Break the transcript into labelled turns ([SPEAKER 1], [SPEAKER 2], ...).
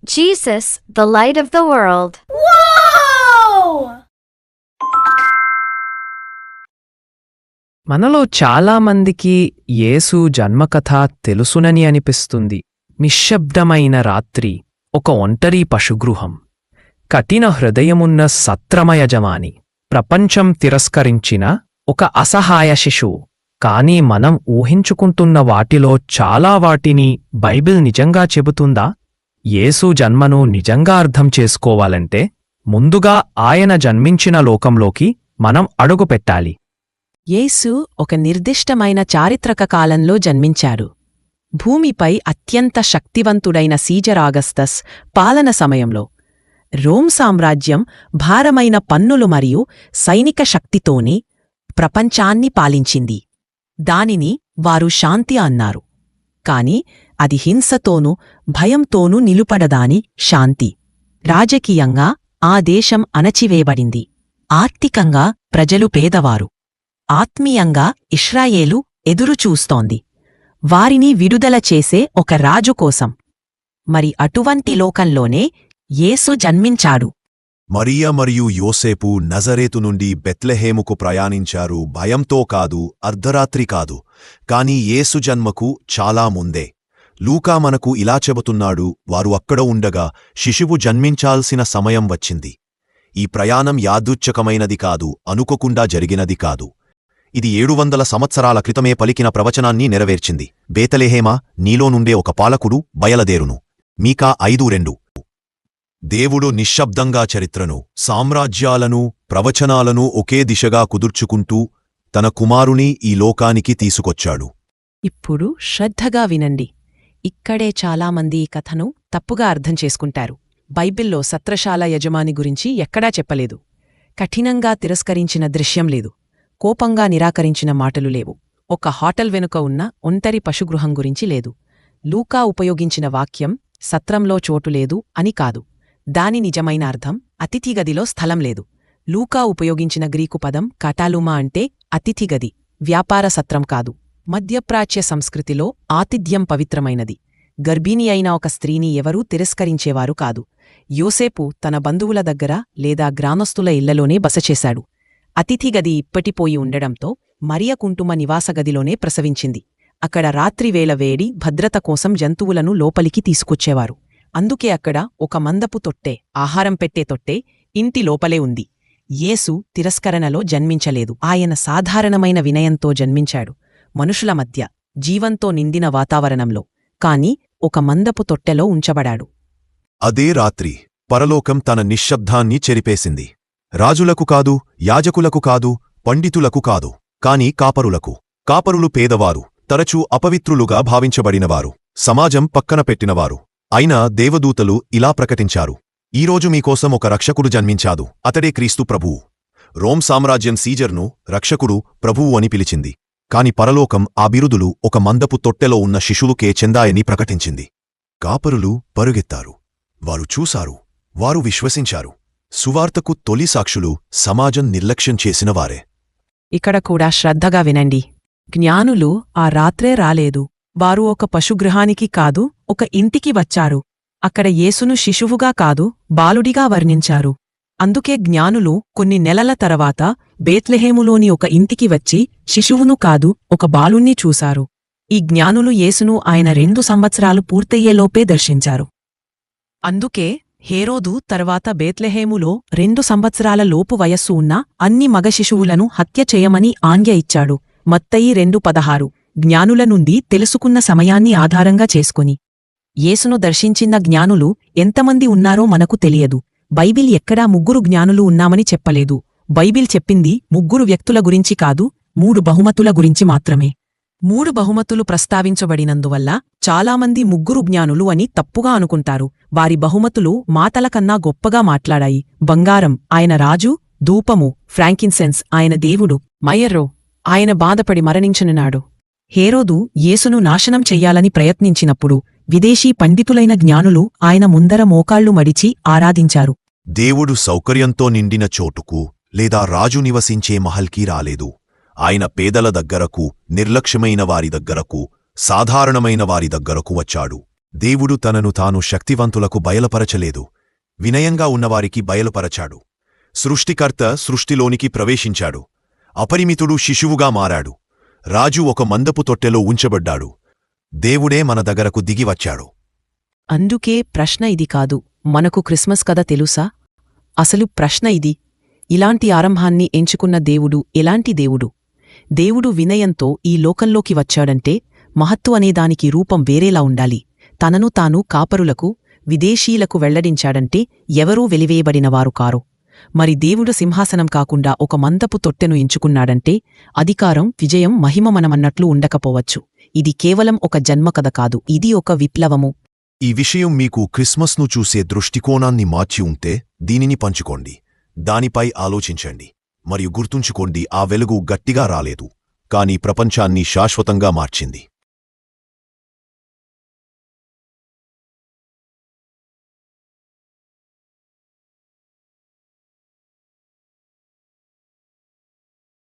[SPEAKER 1] Jesus, the light of the world.
[SPEAKER 2] Whoa!
[SPEAKER 3] మనలో చాలామందికి యేసు జన్మకథ తెలుసునని అనిపిస్తుంది. నిశ్శబ్దమైన రాత్రి, ఒక ఒంటరి పశుగృహం, కఠిన హృదయమున్న సత్రమయజమాని, ప్రపంచం తిరస్కరించిన ఒక అసహాయ శిశువు. కానీ మనం ఊహించుకుంటున్న వాటిలో చాలా వాటిని బైబిల్ నిజంగా చెబుతుందా? యేసు జన్మను నిజంగా అర్థం చేసుకోవాలంటే ముందుగా ఆయన జన్మించిన లోకంలోకి మనం అడుగుపెట్టాలి.
[SPEAKER 4] యేసు ఒక నిర్దిష్టమైన చారిత్రక కాలంలో జన్మించారు. భూమిపై అత్యంత శక్తివంతుడైన సీజర్ ఆగస్తస్ పాలన సమయంలో రోమ్ సామ్రాజ్యం భారమైన పన్నులు మరియు సైనిక శక్తితోనే ప్రపంచాన్ని పాలించింది. దానిని వారు శాంతి అన్నారు. కాని అది హింసతోనూ భయంతోనూ నిలుపడదాని శాంతి. రాజకీయంగా ఆ దేశం అణచివేయబడింది. ఆర్థికంగా ప్రజలు పేదవారు. ఆత్మీయంగా ఇశ్రాయేలు ఎదురుచూస్తోంది, వారిని విడుదల చేసే ఒక రాజు కోసం. మరి అటువంటి లోకంలోనే యేసు జన్మించాడు.
[SPEAKER 5] మరియ మరియు యోసేపు నజరేతు నుండి బెత్లెహేముకు ప్రయాణించారు. భయంతో కాదు, అర్ధరాత్రి కాదు, కాని యేసు జన్మకు చాలా ముందే. లూకా మనకు ఇలా చెబుతున్నాడు, వారు అక్కడ ఉండగా శిశువు జన్మించాల్సిన సమయం వచ్చింది. ఈ ప్రయాణం యాదృచ్ఛికమైనది కాదు, అనుకోకుండా జరిగినది కాదు. ఇది 700 సంవత్సరాల క్రితమే పలికిన ప్రవచనాన్ని నెరవేర్చింది. బేతలెహేమా, నీలో నుండే ఒక పాలకుడు బయలదేరును. మీకా 5:2. దేవుడు నిశ్శబ్దంగా చరిత్రను, సామ్రాజ్యాలను, ప్రవచనాలను ఒకే దిశగా కుదుర్చుకుంటూ తన కుమారుని ఈ లోకానికి తీసుకొచ్చాడు.
[SPEAKER 4] ఇప్పుడు శ్రద్ధగా వినండి. ఇక్కడే చాలామంది ఈ కథను తప్పుగా అర్థం చేసుకుంటారు. బైబిల్లో సత్రశాల యజమాని గురించి ఎక్కడా చెప్పలేదు. కఠినంగా తిరస్కరించిన దృశ్యం లేదు. కోపంగా నిరాకరించిన మాటలు లేవు. ఒక హోటల్ వెనుక ఉన్న ఒంటరి పశుగృహం గురించి లేదు. లూకా ఉపయోగించిన వాక్యం సత్రంలో చోటులేదు అని కాదు. దాని నిజమైన అర్థం అతిథిగదిలో స్థలం లేదు. లూకా ఉపయోగించిన గ్రీకు పదం కటాలుమా అంటే అతిథిగది, వ్యాపార సత్రం కాదు. మధ్యప్రాచ్య సంస్కృతిలో ఆతిథ్యం పవిత్రమైనది. గర్భిణి అయిన ఒక స్త్రీని ఎవరూ తిరస్కరించేవారు కాదు. యోసేపు తన బంధువుల దగ్గర లేదా గ్రామస్తుల ఇళ్లలోనే బసచేశాడు. అతిథిగది ఇప్పటిపోయి ఉండడంతో మరియ కుంటుమ నివాసగదిలోనే ప్రసవించింది. అక్కడ రాత్రివేళ వేడి, భద్రత కోసం జంతువులను లోపలికి తీసుకొచ్చేవారు. అందుకే అక్కడ ఒక మందపు తొట్టె, ఆహారం పెట్టే తొట్టె ఇంటి లోపలే ఉంది. యేసు తిరస్కరణలో జన్మించలేదు. ఆయన సాధారణమైన వినయంతో జన్మించాడు, మనుషుల మధ్య, జీవంతో నిండిన వాతావరణంలో. కాని ఒక మందపు తొట్టెలో ఉంచబడాడు.
[SPEAKER 5] అదే రాత్రి పరలోకం తన నిశ్శబ్దాన్ని చెరిపేసింది. రాజులకు కాదు, యాజకులకు కాదు, పండితులకు కాదు, కాని కాపరులకు. కాపరులు పేదవారు, తరచూ అపవిత్రులుగా భావించబడినవారు, సమాజం పక్కన పెట్టినవారు. అయినా దేవదూతలు ఇలా ప్రకటించారు, ఈరోజు మీకోసం ఒక రక్షకుడు జన్మించాడు, అతడే క్రీస్తు ప్రభువు. రోమ్ సామ్రాజ్యం సీజర్ను రక్షకుడు, ప్రభువు అని పిలిచింది. కాని పరలోకం ఆ బిరుదులు ఒక మందపు తొట్టెలో ఉన్న శిశువుకే చెందాయని ప్రకటించింది. కాపరులు పరుగెత్తారు. వారు చూశారు, వారు విశ్వసించారు. సువార్తకు తొలి సాక్షులు సమాజం నిర్లక్ష్యం చేసినవారే.
[SPEAKER 4] ఇక్కడ కూడా శ్రద్ధగా వినండి. జ్ఞానులు ఆ రాత్రే రాలేదు. వారు ఒక పశుగృహానికి కాదు, ఒక ఇంటికి వచ్చారు. అక్కడ యేసును శిశువుగా కాదు, బాలుడిగా వర్ణించారు. అందుకే జ్ఞానులు కొన్ని నెలల తర్వాత బేత్లెహేములోని ఒక ఇంటికి వచ్చి శిశువును కాదు, ఒక బాలుణ్ణి చూశారు. ఈ జ్ఞానులు యేసును ఆయన 2 సంవత్సరాలు పూర్తయ్యేలోపే దర్శించారు. అందుకే హేరోదు తర్వాత బేత్లెహేములో 2 సంవత్సరాల లోపు వయస్సు ఉన్న అన్ని మగ శిశువులను హత్య చేయమని ఆజ్ఞ ఇచ్చాడు. మత్తయి 2:16. జ్ఞానుల నుండి తెలుసుకున్న సమయాన్ని ఆధారంగా చేసుకుని యేసును దర్శించిన జ్ఞానులు ఎంతమంది ఉన్నారో మనకు తెలియదు. బైబిల్ ఎక్కడా 3 జ్ఞానులు ఉన్నామని చెప్పలేదు. బైబిల్ చెప్పింది 3 వ్యక్తుల గురించి కాదు, 3 బహుమతుల గురించి మాత్రమే. 3 బహుమతులు ప్రస్తావించబడినందువల్ల చాలామంది 3 జ్ఞానులు అని తప్పుగా అనుకుంటారు. వారి బహుమతులు మాటలకన్నా గొప్పగా మాట్లాడాయి. బంగారం, ఆయన రాజు; ధూపము, ఫ్రాంకిన్సెన్స్, ఆయన దేవుడు; మయర్రో, ఆయన బాధపడి మరణించనున్నాడు. హేరోదు యేసును నాశనం చెయ్యాలని ప్రయత్నించినప్పుడు విదేశీ పండితులైన జ్ఞానులు ఆయన ముందర మోకాళ్లు మడిచి ఆరాధించారు.
[SPEAKER 5] దేవుడు సౌకర్యంతో నిండిన చోటుకు లేదా రాజు నివసించే మహల్కి రాలేదు. ఆయన పేదల దగ్గరకు, నిర్లక్ష్యమైన వారి దగ్గరకు, సాధారణమైన వారి దగ్గరకు వచ్చాడు. దేవుడు తనను తాను శక్తివంతులకు బయలుపరచలేదు, వినయంగా ఉన్నవారికి బయలుపరచాడు. సృష్టికర్త సృష్టిలోనికి ప్రవేశించాడు. అపరిమితుడు శిశువుగా మారాడు. రాజు ఒక మందపు తొట్టెలో ఉంచబడ్డాడు. దేవుడే మన దగ్గరకు దిగివచ్చాడు.
[SPEAKER 4] అందుకే ప్రశ్న ఇది కాదు, మనకు క్రిస్మస్ కథ తెలుసా? అసలు ప్రశ్న ఇది, ఇలాంటి ఆరంభాన్ని ఎంచుకున్న దేవుడు ఎలాంటి దేవుడు? దేవుడు వినయంతో ఈ లోకంలోకి వచ్చాడంటే మహత్తు అనేదానికి రూపం వేరేలా ఉండాలి. తనను తాను కాపరులకు, విదేశీయులకు వెల్లడించాడంటే ఎవరూ వెలివేయబడినవారు కారు. మరి దేవుడు సింహాసనం కాకుండా ఒక మందపు తొట్టెను ఎంచుకున్నాడంటే అధికారం, విజయం, మహిమ మనమన్నట్లు ఉండకపోవచ్చు. ఇది కేవలం ఒక జన్మకథ కాదు, ఇది ఒక విప్లవము.
[SPEAKER 5] ఈ విషయం మీకు క్రిస్మస్ను చూసే దృష్టికోణాన్ని మార్చి ఉంటే దీనిని పంచుకోండి, దానిపై ఆలోచించండి. మరియు గుర్తుంచుకోండి, ఆ వెలుగు గట్టిగా రాలేదు, కాని ప్రపంచాన్ని శాశ్వతంగా మార్చింది.